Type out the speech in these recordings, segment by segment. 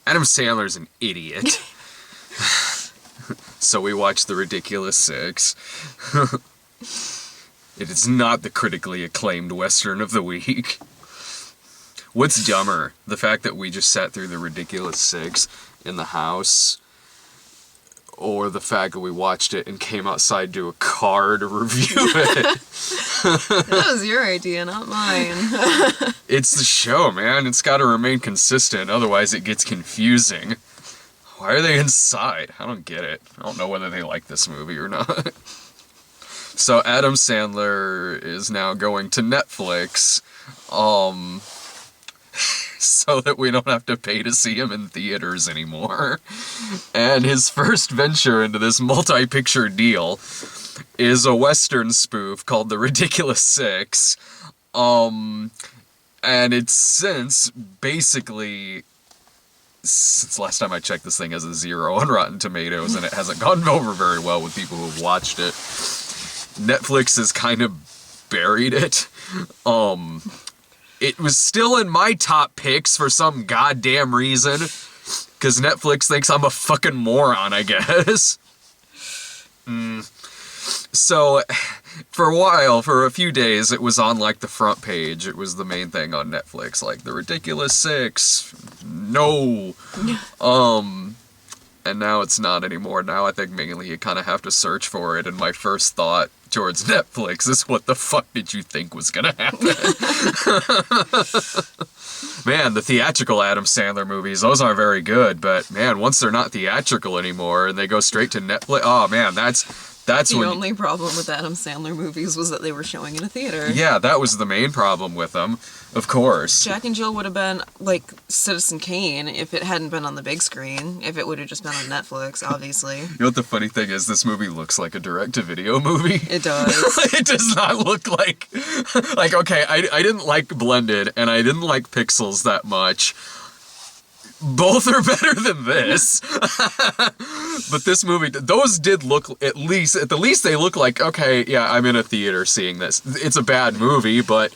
Adam Sandler's an idiot. So we watched The Ridiculous Six. It is not the critically acclaimed Western of the week. What's dumber? The fact that we just sat through The Ridiculous Six in the house, or the fact that we watched it and came outside to a car to review it? That was your idea, not mine. It's the show, man. It's got to remain consistent, otherwise it gets confusing. Why are they inside? I don't get it. I don't know whether they like this movie or not. So Adam Sandler is now going to Netflix, so that we don't have to pay to see him in theaters anymore. And his first venture into this multi-picture deal is a Western spoof called The Ridiculous Six. And it's since last time I checked, this thing has a 0 on Rotten Tomatoes, and it hasn't gone over very well with people who've watched it. Netflix has kind of buried it. It was still in my top picks for some goddamn reason, because Netflix thinks I'm a fucking moron, I guess. So, for a while, for a few days, it was on, like, the front page. It was the main thing on Netflix, like, The Ridiculous Six. No. And now it's not anymore. Now I think mainly you kind of have to search for it, and my first thought towards Netflix is, what the fuck did you think was gonna happen? Man, the theatrical Adam Sandler movies, those aren't very good, but man, once they're not theatrical anymore and they go straight to Netflix, oh man, that's the only problem with Adam Sandler movies was that they were showing in a theater. Yeah, that was the main problem with them, of course. Jack and Jill would have been like Citizen Kane if it hadn't been on the big screen, if it would have just been on Netflix, obviously. You know what the funny thing is? This movie looks like a direct-to-video movie. It does. It does not look like... okay, I didn't like Blended, and I didn't like Pixels that much. Both are better than this. But this movie, those did look, at the least they look like, okay, yeah, I'm in a theater seeing this. It's a bad movie, but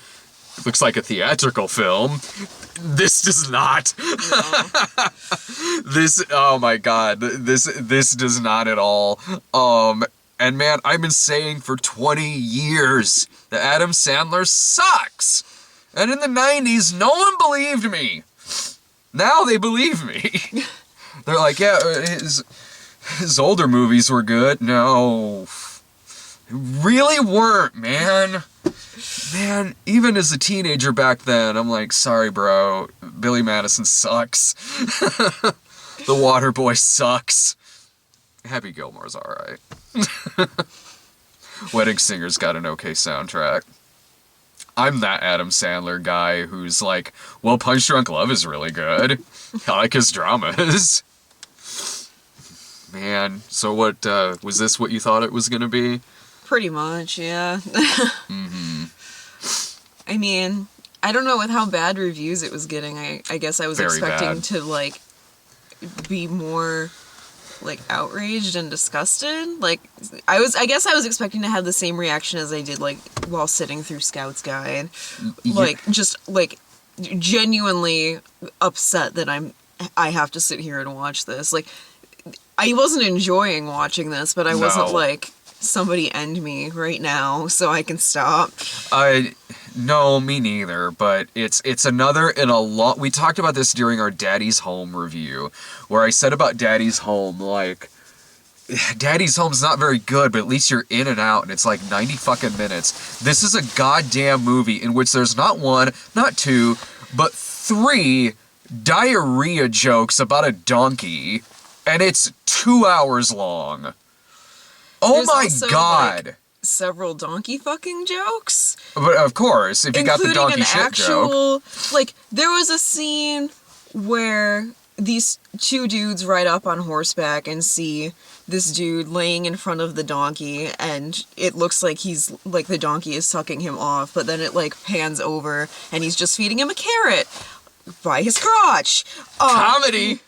it looks like a theatrical film. This does not. No. This, oh my god, this does not at all. And man, I've been saying for 20 years that Adam Sandler sucks. And in the 90s, no one believed me. Now they believe me. They're like, yeah, his older movies were good. No. They really weren't, man. Man, even as a teenager back then, I'm like, sorry, bro. Billy Madison sucks. The Waterboy sucks. Happy Gilmore's alright. Wedding Singer's got an okay soundtrack. I'm that Adam Sandler guy who's like, well, Punch Drunk Love is really good. I like his dramas. Man, so what, was this what you thought it was gonna be? Pretty much, yeah. I mean, I don't know with how bad reviews it was getting. I guess I was Very expecting bad. to, like, be more, like, outraged and disgusted. Like, I guess I was expecting to have the same reaction as I did, like, while sitting through Scout's Guide. Like, just, like, genuinely upset that I have to sit here and watch this. Like, I wasn't enjoying watching this, but I wasn't like, somebody end me right now so I can stop. No, me neither, but it's another in a lot. We talked about this during our Daddy's Home review, where I said about Daddy's Home, like, Daddy's Home's not very good, but at least you're in and out, and it's like 90 fucking minutes. This is a goddamn movie in which there's not one, not two, but 3 diarrhea jokes about a donkey, and it's 2 hours long. Oh There's my also, god. Like, several donkey fucking jokes. But of course, if you got the donkey shit joke. Like, there was a scene where these 2 dudes ride up on horseback and see this dude laying in front of the donkey, and it looks like he's, like, the donkey is sucking him off, but then it, like, pans over, and he's just feeding him a carrot by his crotch. Comedy!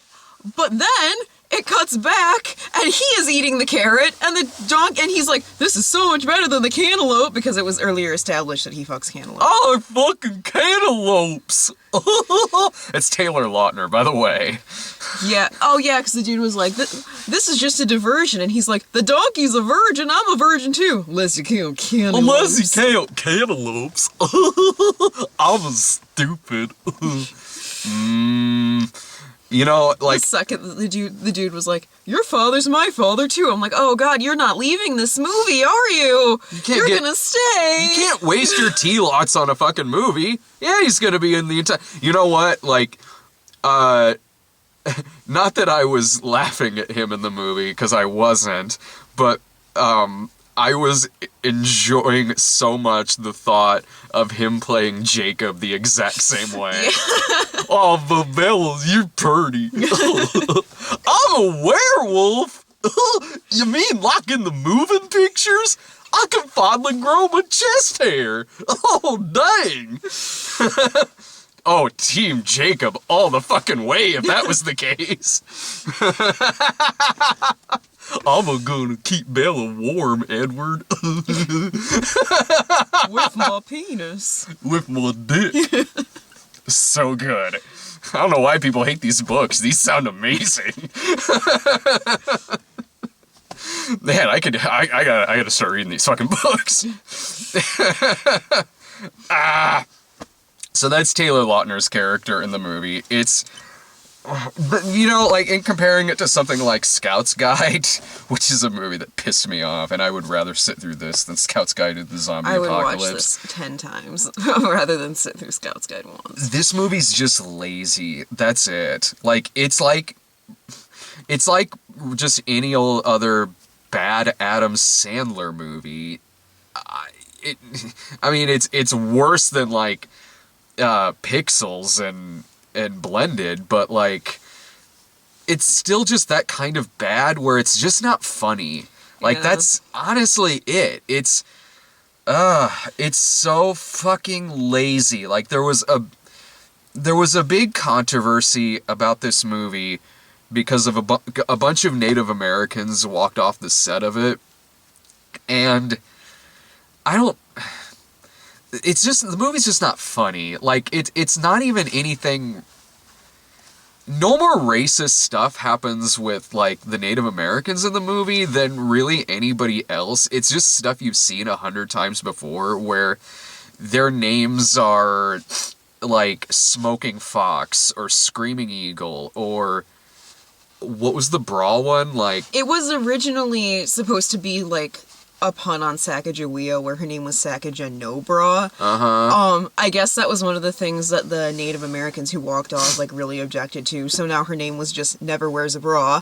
But then it cuts back, and he is eating the carrot, and and he's like, this is so much better than the cantaloupe, because it was earlier established that he fucks cantaloupe. Oh, fucking cantaloupes! It's Taylor Lautner, by the way. Yeah. Oh, yeah, because the dude was like, this is just a diversion. And he's like, the donkey's a virgin. I'm a virgin, too. Unless you count cantaloupes. Unless you count cantaloupes. I'm stupid. You know, like... The second the dude was like, your father's my father, too. I'm like, oh, God, you're not leaving this movie, are you? You're gonna stay. You can't waste your T-lots on a fucking movie. Yeah, he's gonna be in the entire... You know what? Like, not that I was laughing at him in the movie, because I wasn't, but, I was enjoying so much the thought of him playing Jacob the exact same way. Oh, Bella, you're pretty. I'm a werewolf. You mean like in the moving pictures? I can finally grow my chest hair. Oh, dang. Oh, Team Jacob all the fucking way if that was the case. I'm gonna keep Bella warm, Edward. With my penis. With my dick. So good. I don't know why people hate these books. These sound amazing. Man, I gotta start reading these fucking books. So that's Taylor Lautner's character in the movie. It's... But, you know, like, in comparing it to something like Scout's Guide, which is a movie that pissed me off, and I would rather sit through this than Scout's Guide to the Zombie Apocalypse. I would watch this 10 times, rather than sit through Scout's Guide once. This movie's just lazy. That's it. Like, it's like just any old other bad Adam Sandler movie. I mean, it's worse than, like, Pixels and Blended, but like it's still just that kind of bad where it's just not funny. Like that's honestly it. It's so fucking lazy. Like there was a big controversy about this movie because of a bunch of Native Americans walked off the set of it, and it's just, the movie's just not funny. Like, it's not even anything... No more racist stuff happens with, like, the Native Americans in the movie than really anybody else. It's just stuff you've seen 100 times before, where their names are, like, Smoking Fox, or Screaming Eagle, or... What was the bra one? Like... It was originally supposed to be, like... a pun on Sacagawea, where her name was Sacagawea No Bra. I guess that was one of the things that the Native Americans who walked off, like, really objected to, so now her name was just Never Wears a Bra.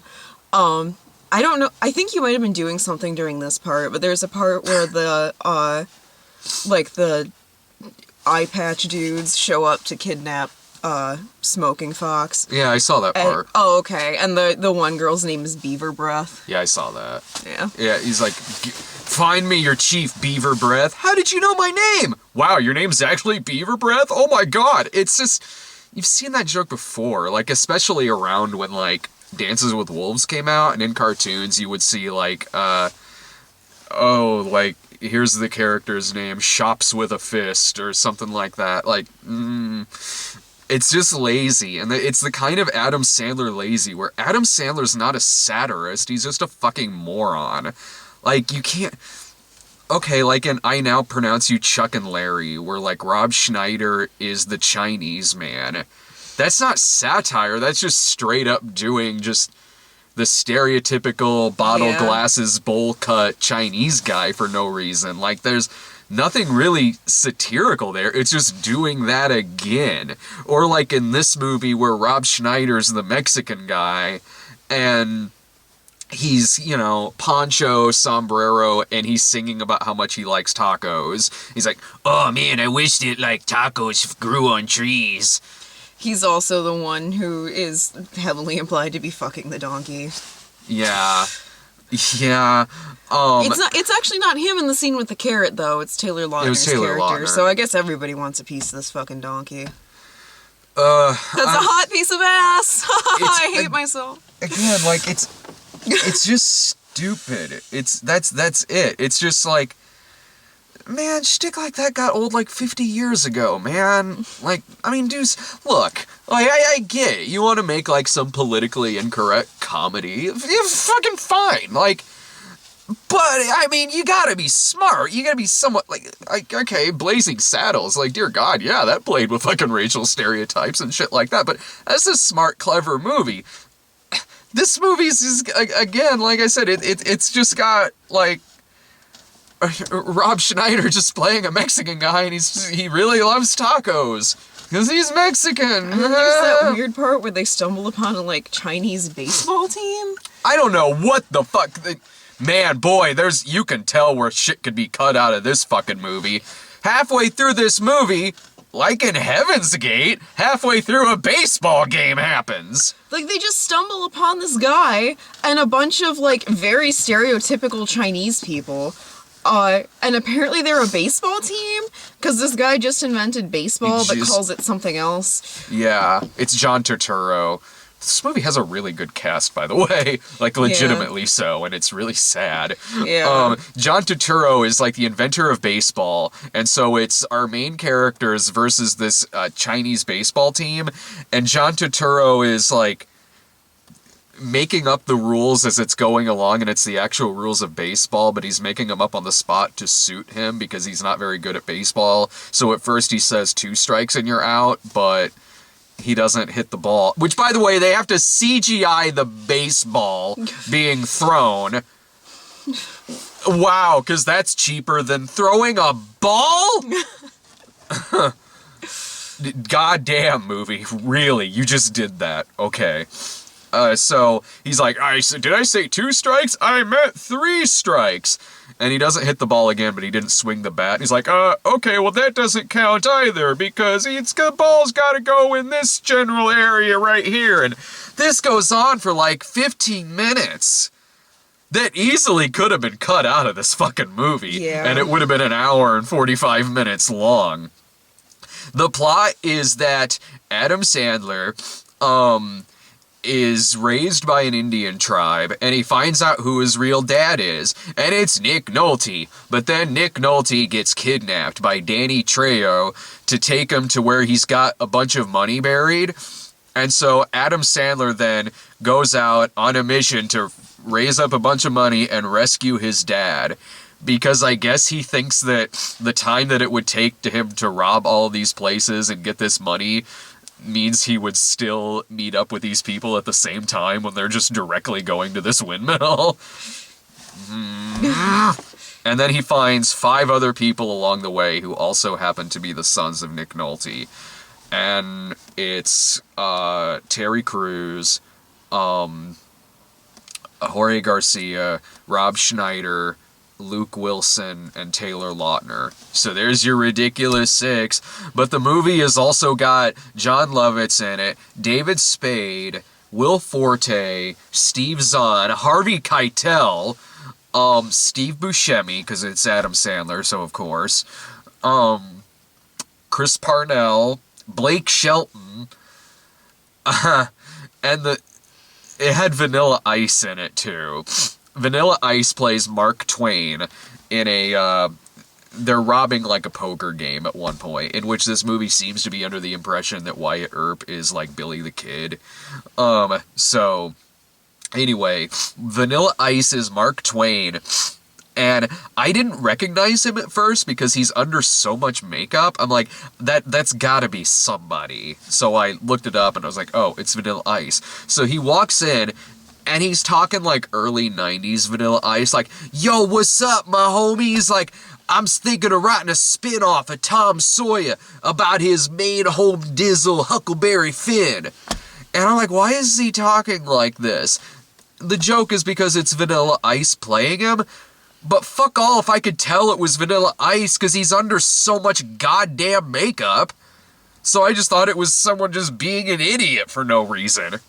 I don't know, I think you might have been doing something during this part, but there's a part where the eye patch dudes show up to kidnap, Smoking Fox. Yeah, I saw that part. Oh, okay. And the one girl's name is Beaver Breath. Yeah, I saw that. Yeah. Yeah, he's like, find me your chief, Beaver Breath. How did you know my name? Wow, your name's actually Beaver Breath? Oh my god. It's just, you've seen that joke before, like, especially around when, like, Dances with Wolves came out, and in cartoons you would see, like, here's the character's name, Shops with a Fist, or something like that. Like, it's just lazy, and it's the kind of Adam Sandler lazy, where Adam Sandler's not a satirist, he's just a fucking moron. Like, you can't... Okay, like in I Now Pronounce You Chuck and Larry, where, like, Rob Schneider is the Chinese man. That's not satire, that's just straight up doing just the stereotypical bottle glasses, bowl cut Chinese guy for no reason. Like, there's nothing really satirical there, it's just doing that again. Or like in this movie where Rob Schneider's the Mexican guy, and he's, you know, poncho, sombrero, and he's singing about how much he likes tacos. He's like, oh man, I wish that, like, tacos grew on trees. He's also the one who is heavily implied to be fucking the donkey. Yeah. Yeah. It's actually not him in the scene with the carrot, though. It's Taylor Lautner's character. So I guess everybody wants a piece of this fucking donkey. That's a hot piece of ass. I hate myself. Again, like, it's just stupid. That's it. It's just like, man, shtick like that got old like 50 years ago, man. Like, I mean, dudes, look, Like, I get it. You want to make, like, some politically incorrect comedy. You're fucking fine. Like, but, I mean, you gotta be smart. You gotta be somewhat, like, okay, Blazing Saddles. Like, dear God, yeah, that played with fucking racial stereotypes and shit like that. But that's a smart, clever movie. This movie's just, again, like I said, it's just got, like, Rob Schneider just playing a Mexican guy, and he really loves tacos. Because he's Mexican. And then there's that weird part where they stumble upon a, like, Chinese baseball team. I don't know what the fuck. Man, boy, you can tell where shit could be cut out of this fucking movie. Halfway through this movie, like in Heaven's Gate, halfway through a baseball game happens. Like, they just stumble upon this guy and a bunch of, like, very stereotypical Chinese people. And apparently they're a baseball team, because this guy just invented baseball but calls it something else. Yeah, it's John Turturro. This movie has a really good cast, by the way. Like, legitimately so, and it's really sad. Yeah. John Turturro is, like, the inventor of baseball, and so it's our main characters versus this Chinese baseball team, and John Turturro is, like, making up the rules as it's going along, and it's the actual rules of baseball, but he's making them up on the spot to suit him because he's not very good at baseball. So at first he says 2 strikes and you're out, but he doesn't hit the ball. Which, by the way, they have to CGI the baseball being thrown. Wow, because that's cheaper than throwing a ball? Goddamn movie. Really, you just did that. Okay. So he's like, did I say 2 strikes? I meant 3 strikes. And he doesn't hit the ball again, but he didn't swing the bat. He's like, okay, well that doesn't count either, because the ball's gotta go in this general area right here. And this goes on for like 15 minutes. That easily could have been cut out of this fucking movie. Yeah. And it would have been an hour and 45 minutes long. The plot is that Adam Sandler, is raised by an Indian tribe, and he finds out who his real dad is, and it's Nick Nolte. But then Nick Nolte gets kidnapped by Danny Trejo to take him to where he's got a bunch of money buried. And so Adam Sandler then goes out on a mission to raise up a bunch of money and rescue his dad. Because I guess he thinks that the time that it would take to him to rob all these places and get this money means he would still meet up with these people at the same time when they're just directly going to this windmill. And then he finds 5 other people along the way who also happen to be the sons of Nick Nolte. And it's Terry Crews, Jorge Garcia, Rob Schneider, Luke Wilson, and Taylor Lautner. So there's your ridiculous 6. But the movie has also got John Lovitz in it, David Spade, Will Forte, Steve Zahn, Harvey Keitel, Steve Buscemi, because it's Adam Sandler, so of course, Chris Parnell, Blake Shelton, and it had Vanilla Ice in it too. Vanilla Ice plays Mark Twain in they're robbing like a poker game at one point, in which this movie seems to be under the impression that Wyatt Earp is like Billy the Kid. So anyway, Vanilla Ice is Mark Twain, and I didn't recognize him at first because he's under so much makeup. I'm like, that's gotta be somebody. So I looked it up and I was like, oh, it's Vanilla Ice. So he walks in, and he's talking like early 90s Vanilla Ice, like, yo, what's up, my homies? Like, I'm thinking of writing a spin-off of Tom Sawyer about his main home dizzle, Huckleberry Finn. And I'm like, why is he talking like this? The joke is because it's Vanilla Ice playing him, but fuck all if I could tell it was Vanilla Ice because he's under so much goddamn makeup. So I just thought it was someone just being an idiot for no reason.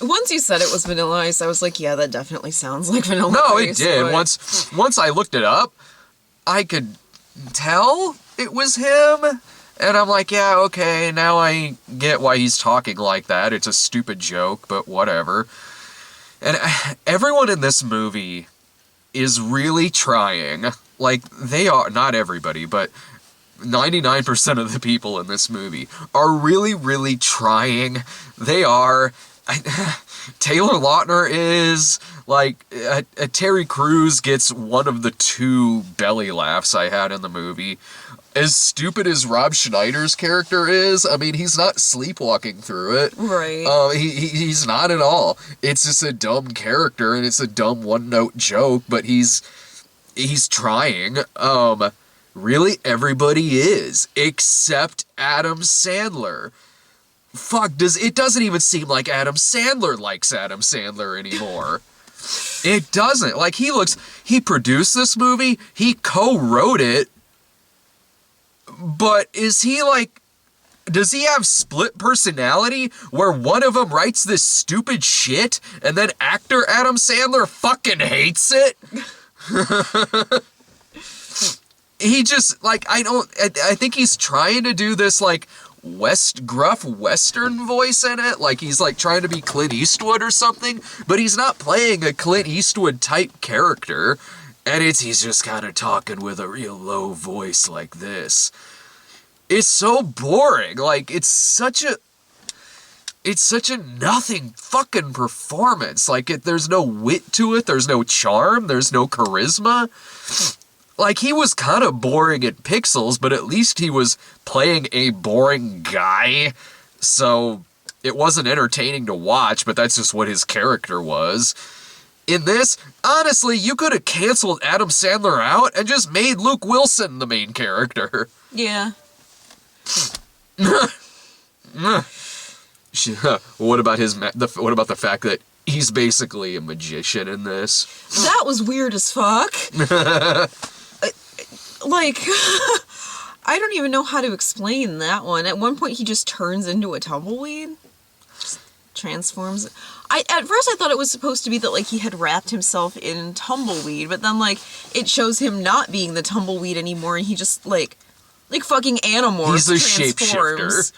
Once you said it was Vanilla Ice, I was like, yeah, that definitely sounds like Vanilla Ice. No, it did. But once I looked it up, I could tell it was him. And I'm like, yeah, okay, now I get why he's talking like that. It's a stupid joke, but whatever. And everyone in this movie is really trying. Like, they are, not everybody, but 99% of the people in this movie are really, really trying. They are. Taylor Lautner is, like, Terry Crews gets one of the 2 belly laughs I had in the movie. As stupid as Rob Schneider's character is, I mean, he's not sleepwalking through it. Right. He's not at all. It's just a dumb character, and it's a dumb one-note joke, but he's trying. Really, everybody is, except Adam Sandler. Fuck, it doesn't even seem like Adam Sandler likes Adam Sandler anymore. It doesn't. Like, he produced this movie, he co-wrote it, but is he like, does he have split personality where one of them writes this stupid shit and then actor Adam Sandler fucking hates it? He just, like, I think he's trying to do this, like, gruff Western voice in it. Like, he's, like, trying to be Clint Eastwood or something, but he's not playing a Clint Eastwood type character. And he's just kind of talking with a real low voice like this. It's so boring. Like, it's such a nothing fucking performance. Like, there's no wit to it. There's no charm. There's no charisma. Like, he was kind of boring at Pixels, but at least he was playing a boring guy. So it wasn't entertaining to watch, but that's just what his character was. In this, honestly, you could have canceled Adam Sandler out and just made Luke Wilson the main character. Yeah. What about what about the fact that he's basically a magician in this? That was weird as fuck. Like, I don't even know how to explain that one. At one point, he just turns into a tumbleweed. Just transforms. At first I thought it was supposed to be that, like, he had wrapped himself in tumbleweed, but then, like, it shows him not being the tumbleweed anymore, and he just, like fucking Animorphs. He's a shapeshifter.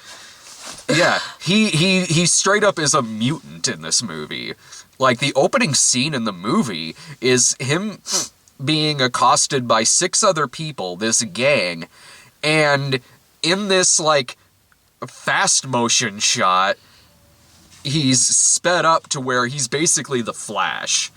Yeah, he straight up is a mutant in this movie. Like, the opening scene in the movie is him being accosted by 6 other people, this gang, and in this, like, fast motion shot, he's sped up to where he's basically the Flash.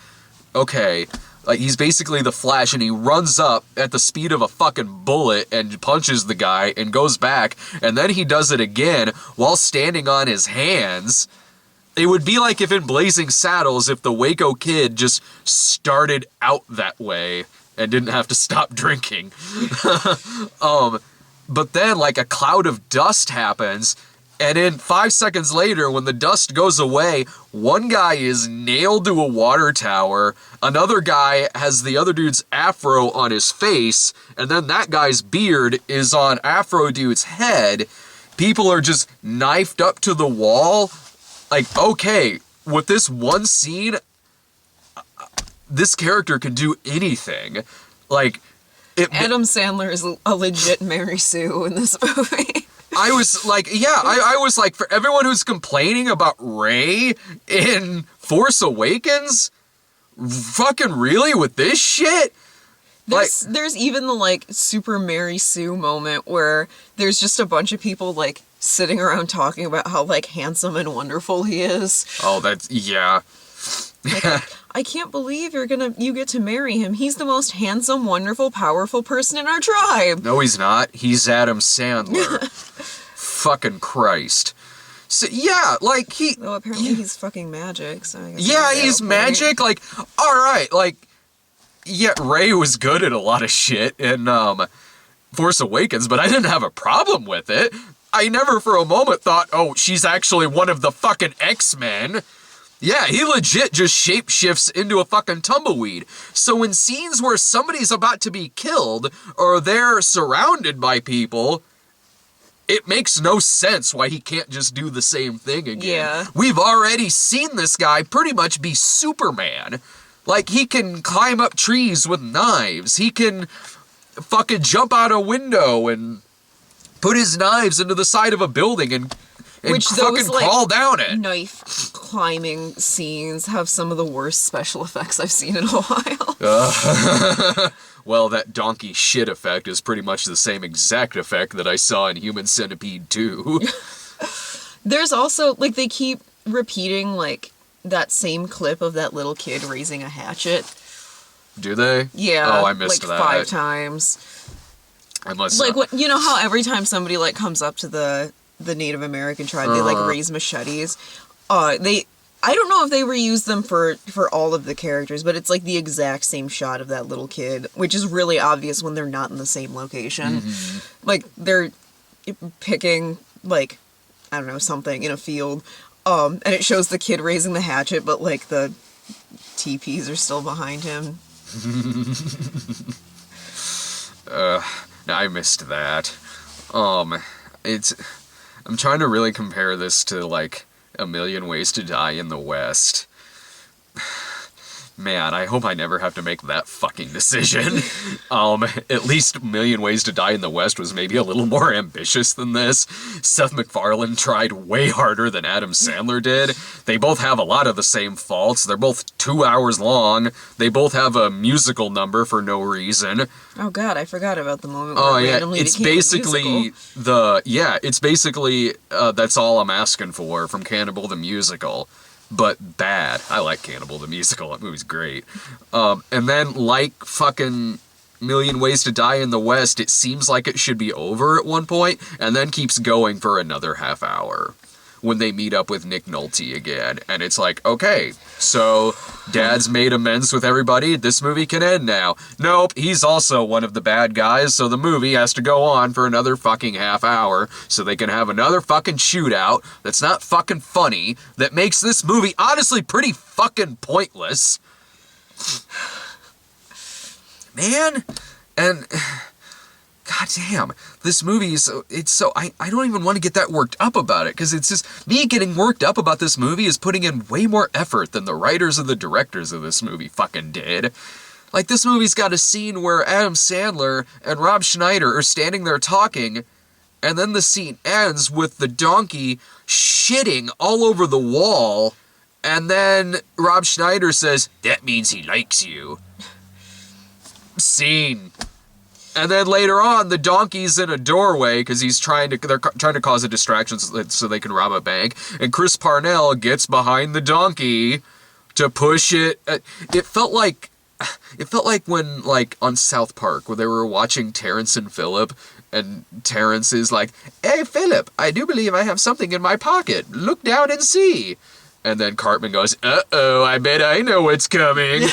Okay, like, he's basically the Flash, and he runs up at the speed of a fucking bullet and punches the guy and goes back, and then he does it again while standing on his hands. It would be like if in Blazing Saddles, if the Waco Kid just started out that way and didn't have to stop drinking. But then, like, a cloud of dust happens, and then 5 seconds later, when the dust goes away, one guy is nailed to a water tower, another guy has the other dude's afro on his face, and then that guy's beard is on afro dude's head. People are just knifed up to the wall. Like, okay, with this one scene, this character can do anything. Like, Adam Sandler is a legit Mary Sue in this movie. I was like, yeah, I was like, for everyone who's complaining about Rey in Force Awakens, fucking really with this shit? There's even the, like, super Mary Sue moment where there's just a bunch of people, like, sitting around talking about how, like, handsome and wonderful he is. Oh, that's, yeah. Like, I can't believe you get to marry him. He's the most handsome, wonderful, powerful person in our tribe. No, he's not. He's Adam Sandler. Fucking Christ. So, yeah, like, Well, apparently he's fucking magic, so I guess... Yeah, he's magic. Like, alright, like, yeah, Rey was good at a lot of shit in, Force Awakens, but I didn't have a problem with it. I never for a moment thought, oh, she's actually one of the fucking X-Men. Yeah, he legit just shapeshifts into a fucking tumbleweed. So in scenes where somebody's about to be killed, or they're surrounded by people, it makes no sense why he can't just do the same thing again. Yeah. We've already seen this guy pretty much be Superman. Like, he can climb up trees with knives. He can fucking jump out a window and put his knives into the side of a building and fucking crawl down it. Knife climbing scenes have some of the worst special effects I've seen in a while. well, that donkey shit effect is pretty much the same exact effect that I saw in Human Centipede 2. There's also, like, they keep repeating, like, that same clip of that little kid raising a hatchet. Do they? Yeah. Oh, I missed like, that. 5 times. I must Like, what, you know how every time somebody, like, comes up to the Native American tribe, they, like, raise machetes? I don't know if they reuse them for all of the characters, but it's, like, the exact same shot of that little kid, which is really obvious when they're not in the same location. Mm-hmm. Like, they're picking, like, I don't know, something in a field, and it shows the kid raising the hatchet, but, like, the teepees are still behind him. I missed that. I'm trying to really compare this to, like, A Million Ways to Die in the West. Man, I hope I never have to make that fucking decision. At least A Million Ways to Die in the West was maybe a little more ambitious than this. Seth MacFarlane tried way harder than Adam Sandler did. They both have a lot of the same faults. They're both 2 hours long. They both have a musical number for no reason. Oh god, I forgot about the moment where it randomly it's became basically it's basically That's All I'm Asking For from Cannibal the Musical. But bad. I like Cannibal the Musical. That movie's great. And then, like fucking Million Ways to Die in the West, it seems like it should be over at one point, and then keeps going for another half hour when they meet up with Nick Nolte again. And it's like, okay, so Dad's made amends with everybody. This movie can end now. Nope, he's also one of the bad guys, so the movie has to go on for another fucking half hour so they can have another fucking shootout that's not fucking funny, that makes this movie honestly pretty fucking pointless. Man, and god damn, this movie is I don't even want to get that worked up about it, because it's just, me getting worked up about this movie is putting in way more effort than the writers and the directors of this movie fucking did. Like, this movie's got a scene where Adam Sandler and Rob Schneider are standing there talking, and then the scene ends with the donkey shitting all over the wall, and then Rob Schneider says, "That means he likes you." Scene. And then later on, the donkey's in a doorway because they're trying to cause a distraction so they can rob a bank. And Chris Parnell gets behind the donkey to push it. It felt like when, like, on South Park, where they were watching Terrence and Phillip, and Terrence is like, "Hey, Phillip, I do believe I have something in my pocket. Look down and see." And then Cartman goes, "Uh-oh, I bet I know what's coming."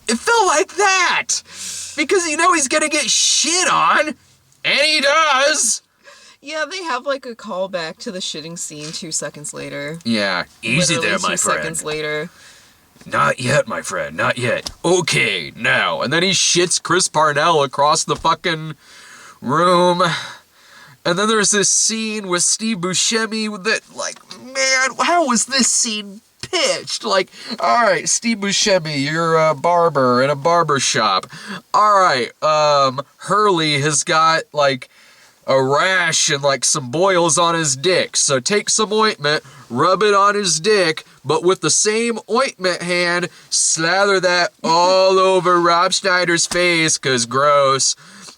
It felt like that! Because you know he's gonna get shit on, and he does! Yeah, they have, like, a callback to the shitting scene 2 seconds later. Yeah, easy there, my friend. 2 seconds later. "Not yet, my friend, not yet. Okay, now." And then he shits Chris Parnell across the fucking room. And then there's this scene with Steve Buscemi that, like, man, how was this scene pitched? Like, alright, Steve Buscemi, you're a barber in a barber shop. Alright, Hurley has got, like, a rash and, like, some boils on his dick. So take some ointment, rub it on his dick, but with the same ointment hand, slather that all over Rob Schneider's face, 'cause gross.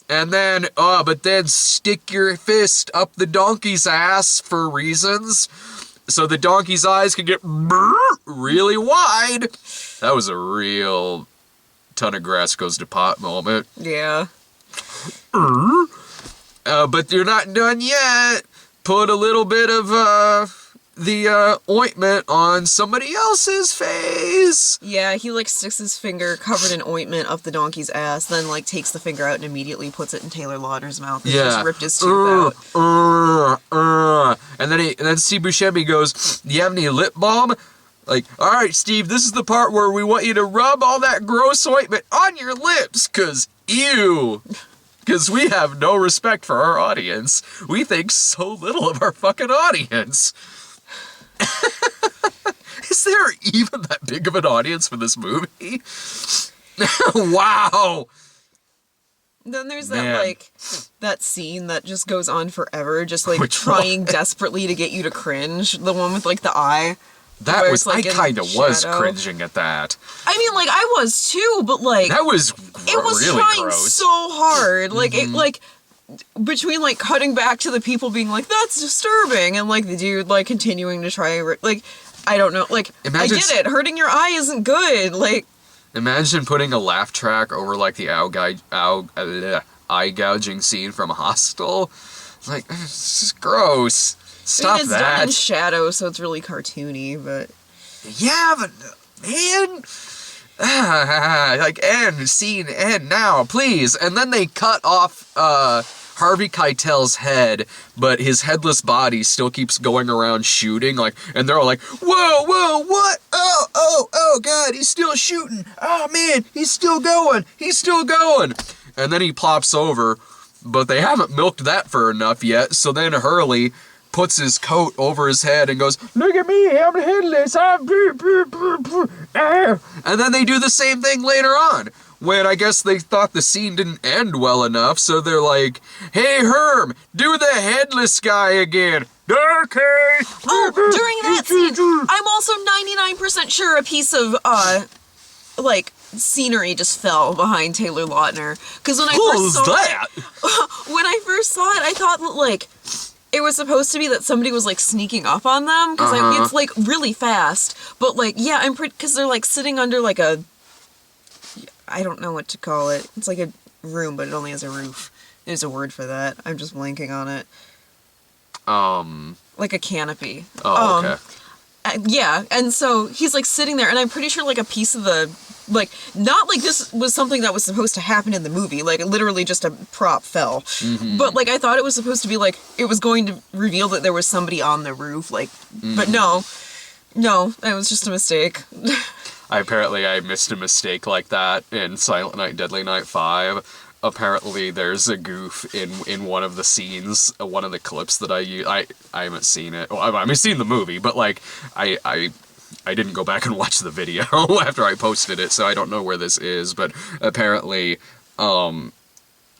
And then, but then stick your fist up the donkey's ass for reasons, so the donkey's eyes can get really wide. That was a real ton of grass goes to pot moment. Yeah. But you're not done yet. Put a little bit of the ointment on somebody else's face. Yeah, he, like, sticks his finger covered in ointment up the donkey's ass, then, like, takes the finger out and immediately puts it in Taylor Lautner's mouth and just ripped his tooth out. And then Steve Buscemi goes, "Do you have any lip balm?" Like, "Alright, Steve, this is the part where we want you to rub all that gross ointment on your lips, 'cause ew." Because we have no respect for our audience. We think so little of our fucking audience. Is there even that big of an audience for this movie? Wow. Then there's that scene that just goes on forever, just, like, trying desperately to get you to cringe. The one with, like, the eye. That where was, it's, like, I in kind of was shadow. cringing at that. I mean, like, I was too, but, like, That was it was really trying gross. so hard. Like, it, like, between, like, cutting back to the people being like, that's disturbing, and, like, the dude, like, continuing to try, like, I don't know, like, Imagine I get it, hurting your eye isn't good, like... Imagine putting a laugh track over, like, the eye gouging scene from Hostel. It's like, this is gross. Stop I mean, it's done in that. shadow, so it's really cartoony, but... Yeah, but, man... like, end, scene, end now, please. And then they cut off, Harvey Keitel's head, but his headless body still keeps going around shooting, like, and they're all like, whoa, what? Oh, God, he's still shooting. Oh, man, he's still going. And then he plops over, but they haven't milked that for enough yet, so then Hurley puts his coat over his head and goes, look at me, I'm headless, and then they do the same thing later on, when I guess they thought the scene didn't end well enough, so they're like, hey, Herm, do the headless guy again. Okay. Oh, during that scene, I'm also 99% sure a piece of, like, scenery just fell behind Taylor Lautner. Because when I first saw it, I thought that, like, it was supposed to be that somebody was, like, sneaking up on them, because it's, like, really fast, but, like, yeah, I'm pretty, because they're, like, sitting under, like, a, I don't know what to call it, it's like a room, but it only has a roof. There's a word for that, I'm just blanking on it. Like a canopy. Oh, okay. Yeah, and so he's, like, sitting there, and I'm pretty sure, like, a piece of the, like, not like this was something that was supposed to happen in the movie, like, literally just a prop fell. But, like, I thought it was supposed to be, like, it was going to reveal that there was somebody on the roof, like, but no, that was just a mistake. Apparently I missed a mistake like that in Silent Night, Deadly Night 5. Apparently there's a goof in one of the scenes, one of the clips that I use. I haven't seen it. Well, I haven't seen the movie, but, like, I didn't go back and watch the video after I posted it, so I don't know where this is, but apparently,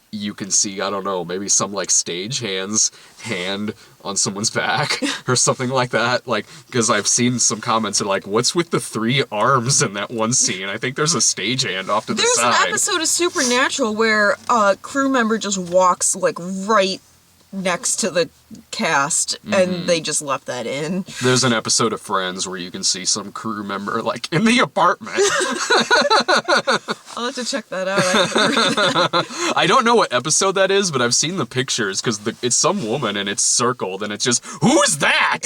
you can see, I don't know, maybe some, like, hand on someone's back, or something like that, like, because I've seen some comments that are like, what's with the 3 arms in that one scene? I think there's a stagehand off to the side. There's an episode of Supernatural where a crew member just walks, like, right next to the cast, and they just left that in. There's an episode of Friends where you can see some crew member, like, in the apartment. I'll have to check that out. I haven't read that. I don't know what episode that is, but I've seen the pictures, because it's some woman, and it's circled, and it's just, who's that?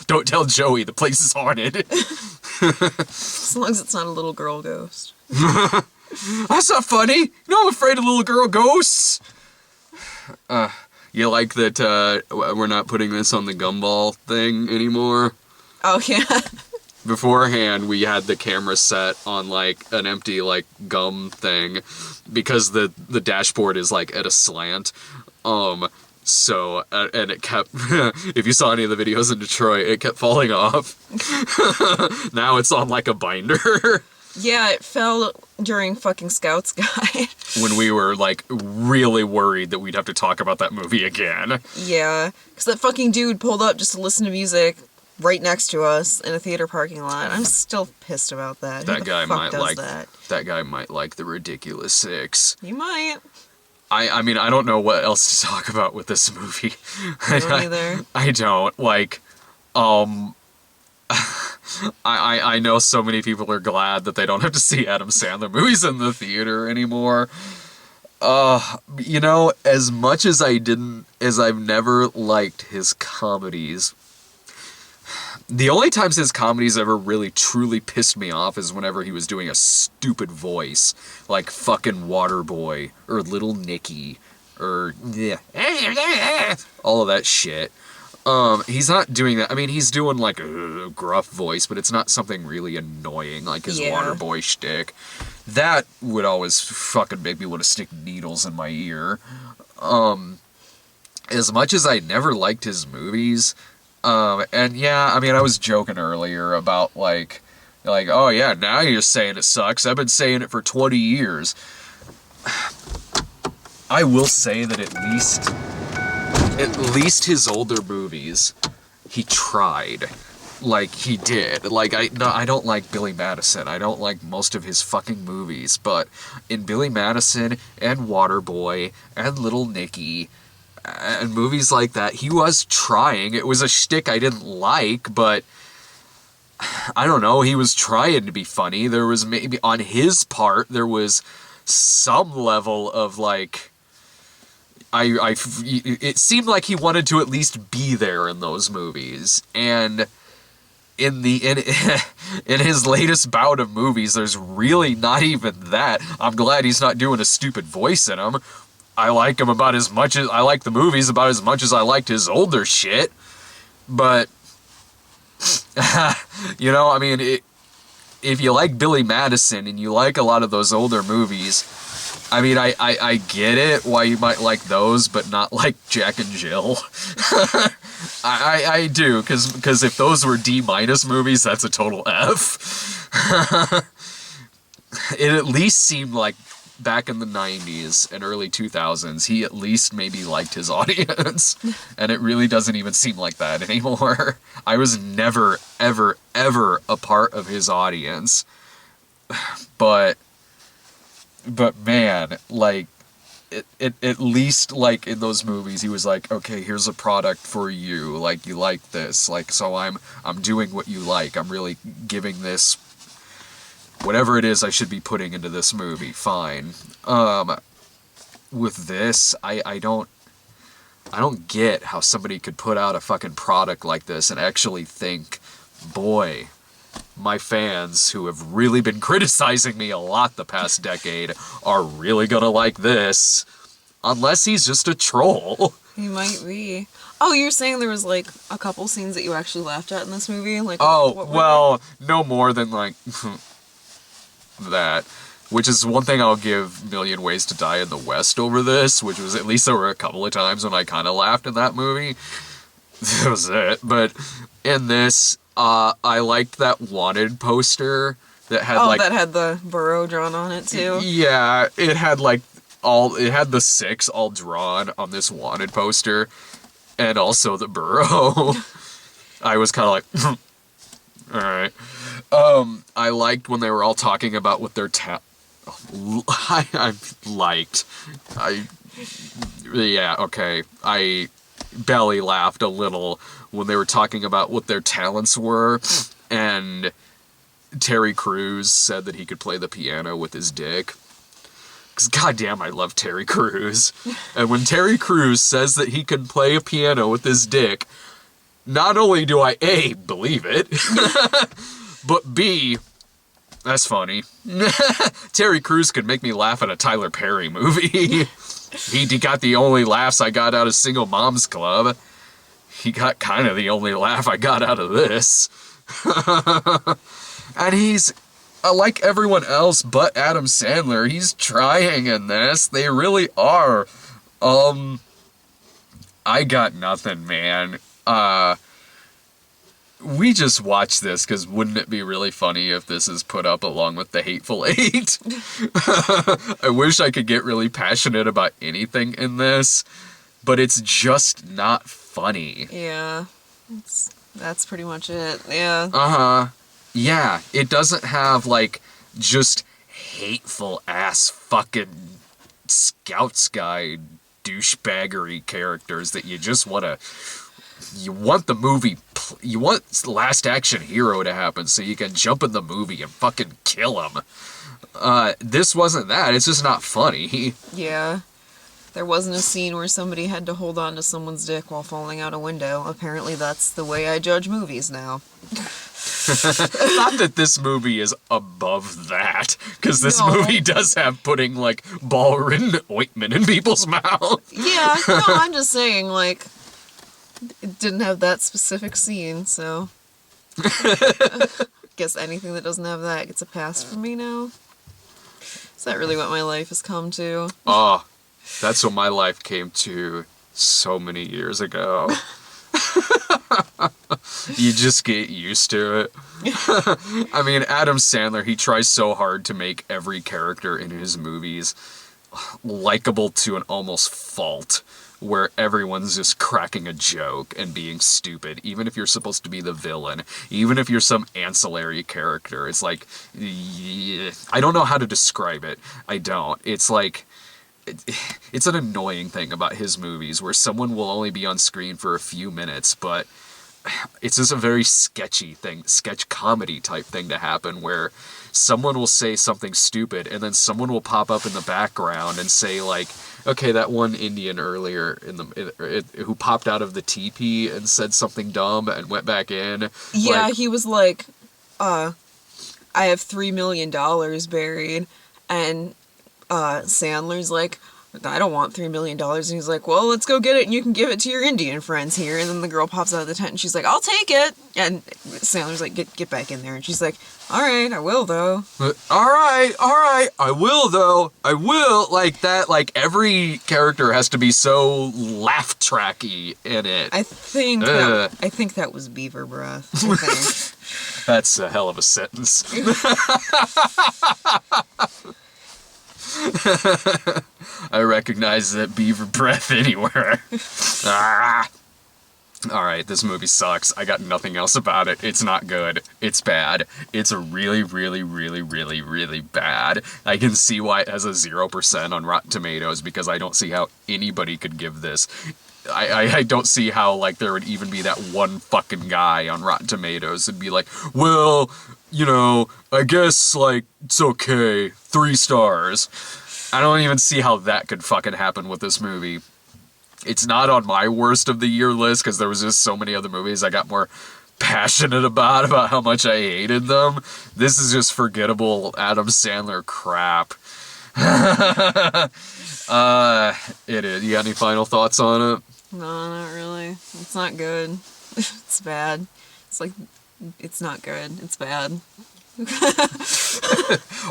Don't tell Joey, the place is haunted. As long as it's not a little girl ghost. That's not funny. You know I'm afraid of little girl ghosts. You like that we're not putting this on the gumball thing anymore? Oh, yeah. Beforehand, we had the camera set on, like, an empty, like, gum thing, because the dashboard is, like, at a slant. So, and it kept, if you saw any of the videos in Detroit, it kept falling off. Now it's on, like, a binder. Yeah, it fell during fucking Scouts Guide. When we were, like, really worried that we'd have to talk about that movie again. Yeah, because that fucking dude pulled up just to listen to music right next to us in a theater parking lot. I'm still pissed about that. That guy might like that? That guy might like the Ridiculous Six. You might. I mean, I don't know what else to talk about with this movie. I don't either. I don't. Like, I know so many people are glad that they don't have to see Adam Sandler movies in the theater anymore. You know, as much as I've never liked his comedies, the only times his comedies ever really truly pissed me off is whenever he was doing a stupid voice, like fucking Waterboy, or Little Nicky, or all of that shit. He's not doing that. I mean, he's doing, like, a gruff voice, but it's not something really annoying, like his Waterboy shtick. That would always fucking make me want to stick needles in my ear. As much as I never liked his movies, and yeah, I mean, I was joking earlier about, like, oh yeah, now you're saying it sucks. I've been saying it for 20 years. I will say that at least at least his older movies, he tried. Like, he did. Like, I don't like Billy Madison. I don't like most of his fucking movies. But in Billy Madison and Waterboy and Little Nicky and movies like that, he was trying. It was a shtick I didn't like, but I don't know. He was trying to be funny. There was maybe, on his part, there was some level of, like... it seemed like he wanted to at least be there in those movies. And... in his latest bout of movies, there's really not even that. I'm glad he's not doing a stupid voice in them. I like him about as much as I like the movies about as much as I liked his older shit. But you know, I mean, if you like Billy Madison and you like a lot of those older movies, I mean, I get it why you might like those, but not like Jack and Jill. I do, because if those were D- movies, that's a total F. It at least seemed like back in the 90s and early 2000s, he at least maybe liked his audience. And it really doesn't even seem like that anymore. I was never, ever, ever a part of his audience. But man, like, at least, like, in those movies, he was like, okay, here's a product for you, like, you like this, like, so I'm doing what you like, I'm really giving this, whatever it is I should be putting into this movie, fine. With this, I don't get how somebody could put out a fucking product like this and actually think, boy, my fans, who have really been criticizing me a lot the past decade, are really gonna like this. Unless he's just a troll. He might be. Oh, you're saying there was, like, a couple scenes that you actually laughed at in this movie? Like, oh, well, no more than, like, that. Which is one thing I'll give Million Ways to Die in the West over this, which was, at least there were a couple of times when I kind of laughed in that movie. That was it. But in this... I liked that Wanted poster that had that had the burrow drawn on it too. Yeah, it had the 6 all drawn on this Wanted poster, and also the burrow. I was kind of like, all right. I liked when they were all talking about what their I belly laughed a little when they were talking about what their talents were, and Terry Crews said that he could play the piano with his dick. Because goddamn, I love Terry Crews. And when Terry Crews says that he can play a piano with his dick, not only do I A, believe it, but B, that's funny. Terry Crews could make me laugh at a Tyler Perry movie. He got the only laughs I got out of Single Moms Club. He got kind of the only laugh I got out of this. And he's, like everyone else but Adam Sandler, he's trying in this. They really are. I got nothing, man. We just watched this because wouldn't it be really funny if this is put up along with The Hateful Eight? I wish I could get really passionate about anything in this, but it's just not funny. Yeah, that's pretty much it. Yeah. Uh-huh. Yeah, it doesn't have, like, just hateful ass fucking Scouts guy douchebaggery characters that you just want to... You want the movie... You want Last Action Hero to happen so you can jump in the movie and fucking kill him. This wasn't that. It's just not funny. Yeah. There wasn't a scene where somebody had to hold on to someone's dick while falling out a window. Apparently that's the way I judge movies now. Not that this movie is above that, because this movie does have putting, like, ball-ridden ointment in people's mouths. Yeah, no, I'm just saying, like, it didn't have that specific scene, so... Guess anything that doesn't have that gets a pass from me now. Is that really what my life has come to? Oh, that's what my life came to so many years ago. You just get used to it. I mean, Adam Sandler, he tries so hard to make every character in his movies likable to an almost fault, where everyone's just cracking a joke and being stupid, even if you're supposed to be the villain, even if you're some ancillary character. It's like, I don't know how to describe it. I don't. It's like, it's an annoying thing about his movies where someone will only be on screen for a few minutes, but it's just a very sketch comedy type thing to happen where someone will say something stupid and then someone will pop up in the background and say like, okay, that one Indian earlier who popped out of the teepee and said something dumb and went back in. Yeah, like, he was like, I have $3 million buried, and Sandler's like, I don't want $3 million. And he's like, well, let's go get it and you can give it to your Indian friends here. And then the girl pops out of the tent and she's like, I'll take it. And Sandler's like, get back in there. And she's like, all right, I will though. All right, I will though. I will. Like that, like every character has to be so laugh tracky in it. I think that was beaver breath. I think. That's a hell of a sentence. I recognize that beaver breath anywhere. Ah. Alright, this movie sucks. I got nothing else about it. It's not good. It's bad. It's a really, really, really, really, really bad. I can see why it has a 0% on Rotten Tomatoes because I don't see how anybody could give this. I don't see how, like, there would even be that one fucking guy on Rotten Tomatoes and be like, well, you know, I guess, like, it's okay. 3 stars. I don't even see how that could fucking happen with this movie. It's not on my worst of the year list because there was just so many other movies I got more passionate about how much I hated them. This is just forgettable Adam Sandler crap. It is. You got any final thoughts on it? No, not really. It's not good. It's bad. It's like, it's not good. It's bad.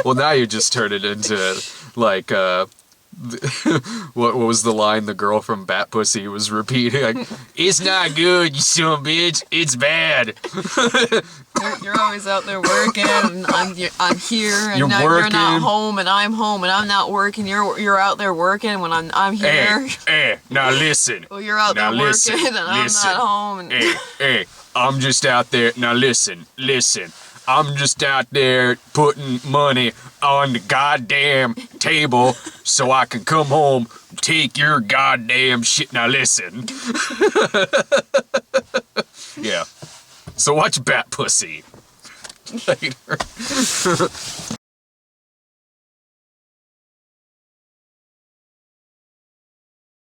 Well, now you just turned it into, like, what was the line the girl from Bat Pussy was repeating? Like, it's not good, you son of a bitch. It's bad. You're always out there working, and I'm here, and You're now working. you're not home, and I'm not working. You're out there working when I'm here. Hey, now listen. Well, you're out there Now working, listen, and I'm not home. And Hey, I'm just out there. Now listen. I'm just out there putting money on the goddamn table so I can come home, take your goddamn shit. Now listen. Yeah. So watch Bat Pussy later.